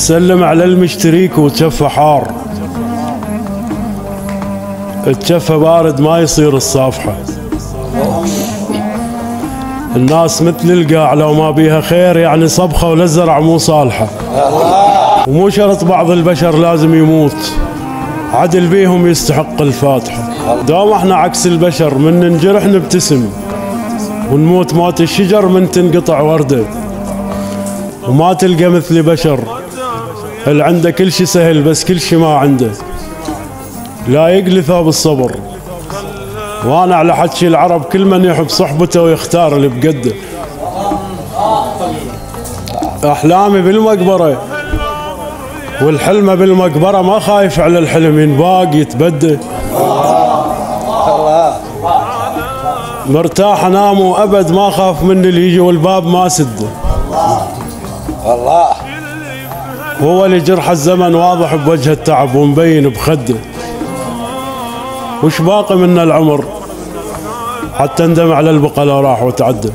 تسلم على المشتريك وتشفى حار، التشفى بارد ما يصير الصافحة. الناس مثل القاع لو ما بيها خير يعني صبخة ولا الزرع مو صالحة. ومو شرط بعض البشر لازم يموت، عدل بيهم يستحق الفاتحة. دوم احنا عكس البشر، من ننجرح نبتسم ونموت موت الشجر من تنقطع وردة. وما تلقى مثل بشر اللي عنده كل شي سهل بس كل شي ما عنده، لا يقلثه بالصبر. وانا على حكي العرب كل من يحب صحبته ويختار اللي بقده. احلامي بالمقبره والحلمه بالمقبره، ما خايف على الحلم ينباق يتبدى. مرتاح انام وابد ما خاف من اللي يجي والباب ما سده. الله هو اللي جرح الزمن واضح بوجه التعب ومبين بخده. وش باقي من العمر حتى ندم على البقى لو راح وتعدى.